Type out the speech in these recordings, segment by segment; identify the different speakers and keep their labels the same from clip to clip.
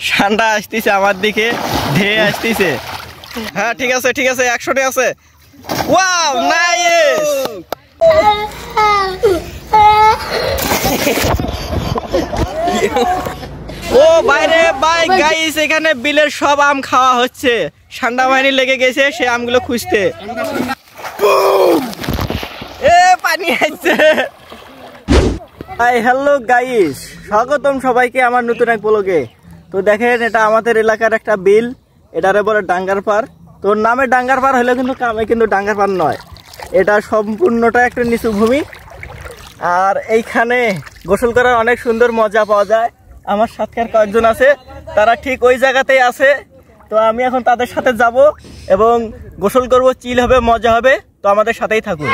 Speaker 1: ঠান্ডা আসতেছে আমার দিকে, ধেয়ে আসতেছে। হ্যাঁ ঠিক আছে ঠিক আছে, 100 আছে। Wow nice. ও বাইরে বাই গাইস, এখানে বিলের সব আম খাওয়া হচ্ছে। ঠান্ডা বাহিনী লেগে গেছে সে আমগুলো খুঁজতে। এ পানি আসছে। হাই হ্যালো গাইস, স্বাগতম সবাইকে আমার নতুন এক ব্লগে। তো দেখেন এটা আমাদের এলাকার একটা বিল, এটারে বলে ডাঙ্গার পার। তোর নামে ডাঙ্গার পার হলেও কিন্তু কামে কিন্তু ডাঙ্গার পার নয়, এটা সম্পূর্ণটা একটা নিচু ভূমি। আর এইখানে গোসল করার অনেক সুন্দর মজা পাওয়া যায়। আমার সাথে কয়েকজন আছে, তারা ঠিক ওই জায়গাতেই আছে। তো আমি এখন তাদের সাথে যাব এবং গোসল করব, চিল হবে, মজা হবে। তো আমাদের সাথেই থাকুন।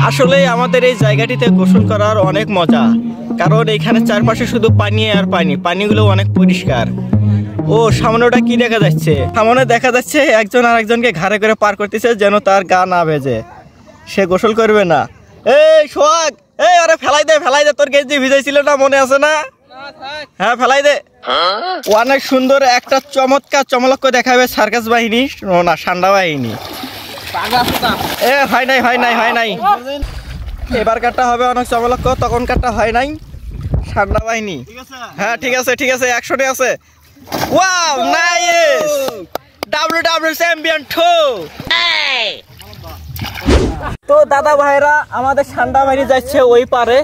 Speaker 1: আসলে আমাদের এই জায়গাটিতে গোসল করার অনেক মজা, কারণ এখানে চারপাশে শুধু পানি আর পানি, পানিগুলো অনেক পরিষ্কার। ও সামনেটা কি দেখা যাচ্ছে? সামনে দেখা যাচ্ছে একজন আর একজনকে ঘাড়ে করে পার করতেছে, যেন তার গা না ভেজে সে গোসল করবে না। এই সোহাগ, এই আরে ফেলাই দে ফেলাই দে, তোর গেঞ্জি ভিজাইছিল না, মনে আছে না? হ্যাঁ ফেলাই দে। অনেক সুন্দর একটা চমৎকার চমলক্ষ দেখাবে সার্কাস বাহিনী, না ঠান্ডা বাহিনী। এ হয় নাই হয় নাই হয় নাই, এবার কাটটা হবে অনেক চমলক্ষ, তখন কাটটা হয় নাই। ঠান্ডা বাহিনী। হ্যাঁ ঠিক আছে ঠিক আছে, 100 আছে। Wow nice, W champion 2। তো দাদা ভাইরা, আমাদের ঠান্ডা বাহিনী যাচ্ছে ওই পারে,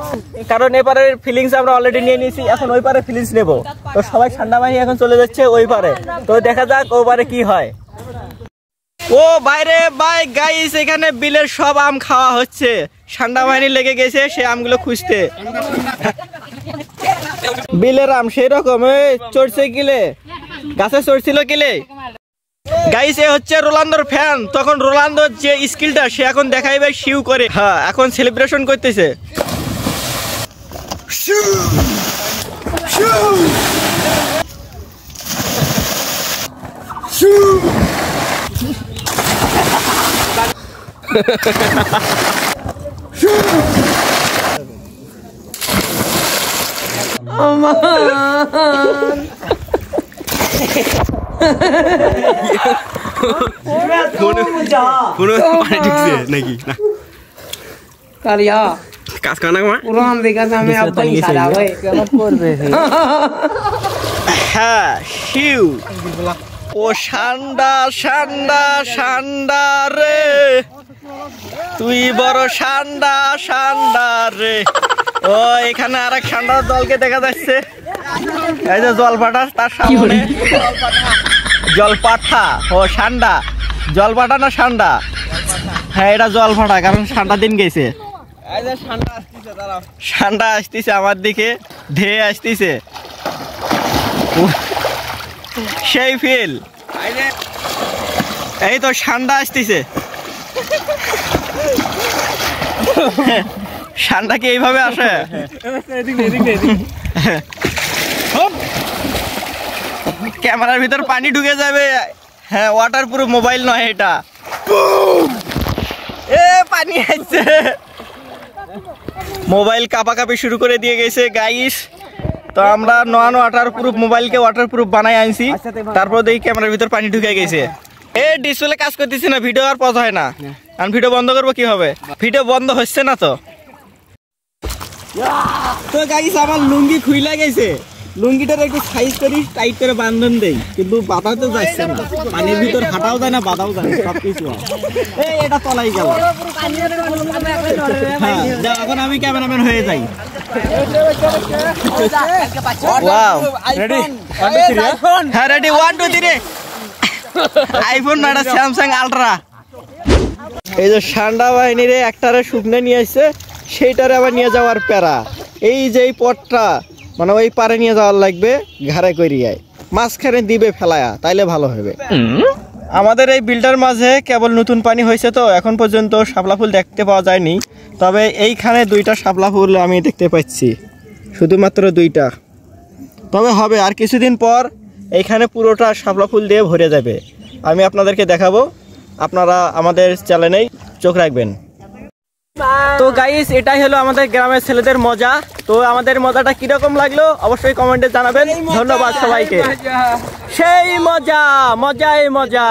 Speaker 1: কারণ এপারের ফিলিংস আমরা অলরেডি নিয়ে নিয়েছি, এখন ওই পারে ফিলিংস নেব। তো সবাই ঠান্ডা বাহিনী এখন চলে যাচ্ছে ওই পারে। তো দেখা যাক ও পারে কি হয়। ও বাইরে বাই গাইস, এখানে বিলের সব আম খাওয়া হচ্ছে। ঠান্ডা বাহিনী লেগে গেছে সে আমগুলো খুঁজতে। বিলের আম সেই রকম চড়ছে কিলে, গাছে চড়ছিল কিলে। গাইস এ হচ্ছে রোনালদোর ফ্যান, তখন রোনালদোর যে স্কিলটা সে এখন দেখাইবে শিউ করে। হ্যাঁ এখন সেলিব্রেশন করতেছে। হ্যাঁ শিউ। ও ঠান্ডা ঠান্ডা ঠান্ডা রে, তুই বড় ঠান্ডা ঠান্ডা রে। ও এখানে আরেক ঠান্ডার দলকে দেখা যাচ্ছে, এই যে জলপাটা তার সামনে। জলপাঠা ও ঠান্ডা, জলপাটা না ঠান্ডা? হ্যাঁ এটা জলপাটা, কারণ ঠান্ডা দিন গেছে। ঠান্ডা আসতেছে আমার দিকে, ধেয়ে আসতেছে সেই ফিল। এই তো ঠান্ডা আসতেছে। ঠান্ডা কি এইভাবে আসে? ক্যামেরার ভিতর পানি ঢুকে যাবে। হ্যাঁ ওয়াটার প্রুফ মোবাইল নয় এটা। এ পানি আসছে, মোবাইল কাঁপাকাঁপি শুরু করে দিয়ে গেছে গাইস। তো আমরা নন ওয়াটার প্রুফ মোবাইলকে ওয়াটার প্রুফ বানাই আনছি, তারপর দেখি ক্যামেরার ভিতর পানি ঢুকে গেছে। এ ডিসপ্লে কাজ করতেছি না, ভিডিও আর পজ হয় না। আমি ভিডিও বন্ধ করবো কি হবে? ভিডিও বন্ধ হচ্ছে না তো। তো গাইস আমার লুঙ্গি খুইলা গেছে, লুঙ্গিটার একটু সাইজ করি, টাইট করে বান্ধন দেই, কিন্তু বাঁধাতে যাচ্ছে না। পানির ভিতর হাঁটাও যায় না, বাঁধাও যায় না, সবকিছু। এই এটা তলাই গেল। হ্যাঁ এখন আমি ক্যামেরাম্যান হয়ে যাই। Wow ready? হ্যাঁ রেডি, 1 2 3। আইফোন না, স্যামসাং আলট্রা। এই যে ঠান্ডা বাহিনীর একটারে শুকনে নিয়ে আসছে, সেইটারে আবার নিয়ে যাওয়ার প্যারা। এই যে এই পথটা মানে ওই পারে নিয়ে যাওয়ার লাগবে, ঘাড়ে করিয়ায় মাঝখানে দিবে ফেলায়া, তাইলে ভালো হবে। আমাদের এই বিলটার মাঝে কেবল নতুন পানি হয়েছে, তো এখন পর্যন্ত শাপলা ফুল দেখতে পাওয়া যায়নি। তবে এইখানে 2টা শাপলা ফুল আমি দেখতে পাচ্ছি, শুধুমাত্র 2টা। তবে হবে আর কিছুদিন পর এইখানে পুরোটা শাপলা ফুল দিয়ে ভরে যাবে। আমি আপনাদেরকে দেখাবো, আপনারা আমাদের চ্যানেলেই চোখ রাখবেন। তো গাইস এটাই হলো আমাদের গ্রামের ছেলেদের মজা। তো আমাদের মজাটা কিরকম লাগলো অবশ্যই কমেন্টে জানাবেন। ধন্যবাদ সবাইকে। সেই মজা, মজাই মজা।